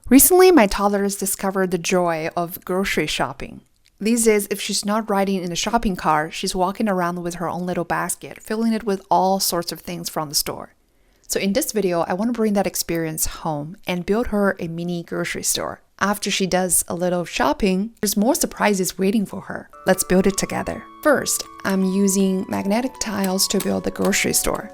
Recently, my toddler has discovered the joy of grocery shopping. These days, if she's not riding in a shopping cart, she's walking around with her own little basket, filling it with all sorts of things from the store. So in this video, I want to bring that experience home and build her a mini grocery store. After she does a little shopping, there's more surprises waiting for her. Let's build it together. First, I'm using magnetic tiles to build the grocery store.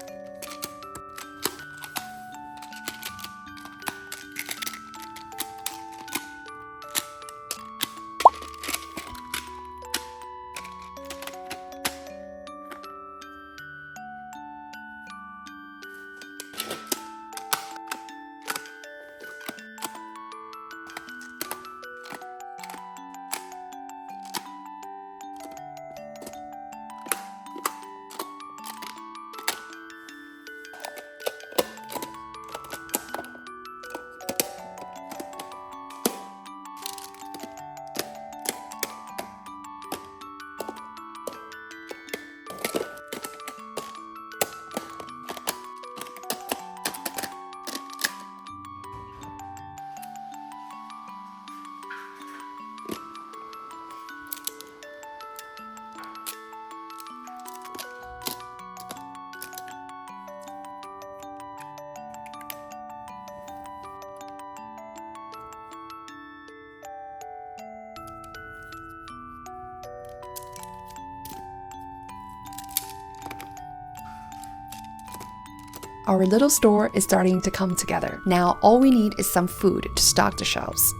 Our little store is starting to come together. Now all we need is some food to stock the shelves.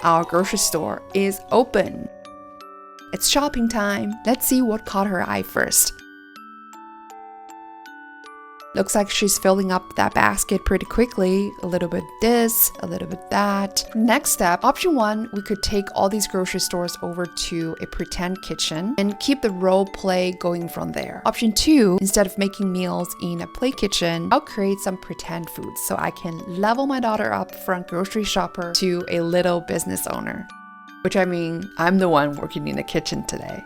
Our grocery store is open. It's shopping time. Let's see what caught her eye first. Looks like she's filling up that basket pretty quickly. A little bit this, a little bit that. Next step, option 1, we could take all these grocery stores over to a pretend kitchen and keep the role play going from there. Option 2, instead of making meals in a play kitchen, I'll create some pretend food so I can level my daughter up from grocery shopper to a little business owner. Which I mean, I'm the one working in the kitchen today.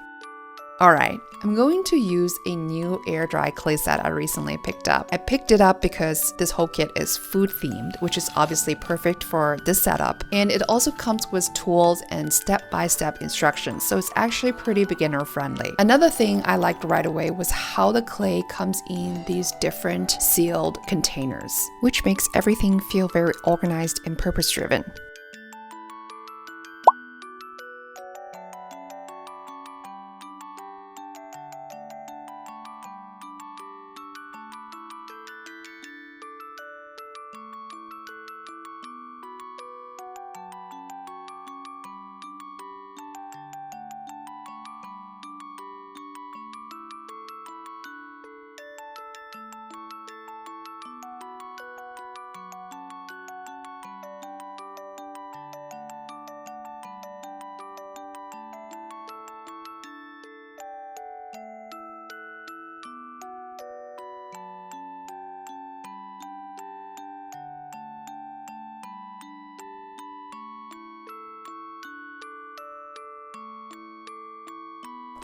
Alright, I'm going to use a new air dry clay set I recently picked up. I picked it up because this whole kit is food themed, which is obviously perfect for this setup. And it also comes with tools and step-by-step instructions, so it's actually pretty beginner friendly. Another thing I liked right away was how the clay comes in these different sealed containers, which makes everything feel very organized and purpose-driven.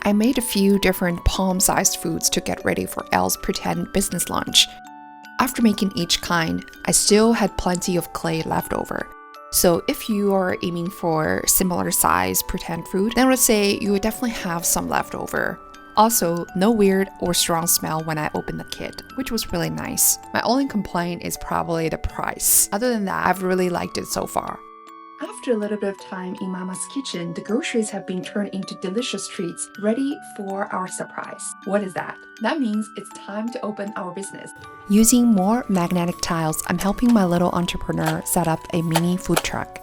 I made a few different palm-sized foods to get ready for Elle's pretend business lunch. After making each kind, I still had plenty of clay left over. So if you are aiming for similar size pretend food, then I would say you would definitely have some left over. Also, no weird or strong smell when I opened the kit, which was really nice. My only complaint is probably the price. Other than that, I've really liked it so far. After a little bit of time in Mama's kitchen, the groceries have been turned into delicious treats, ready for our surprise. What is that? That means it's time to open our business. Using more magnetic tiles, I'm helping my little entrepreneur set up a mini food truck.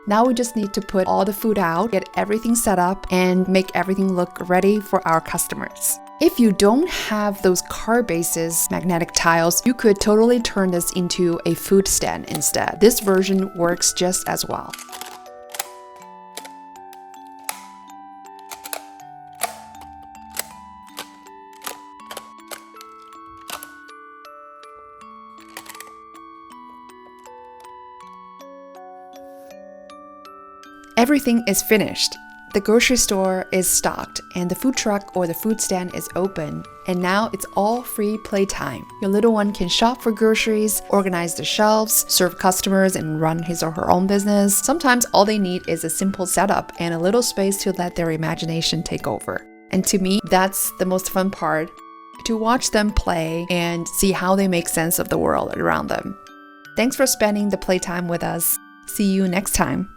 Now we just need to put all the food out, get everything set up, and make everything look ready for our customers. If you don't have those car bases magnetic tiles, you could totally turn this into a food stand instead. This version works just as well. Everything is finished. The grocery store is stocked and the food truck or the food stand is open. And now it's all free playtime. Your little one can shop for groceries, organize the shelves, serve customers, and run his or her own business. Sometimes all they need is a simple setup and a little space to let their imagination take over. And to me, that's the most fun part, to watch them play and see how they make sense of the world around them. Thanks for spending the playtime with us. See you next time.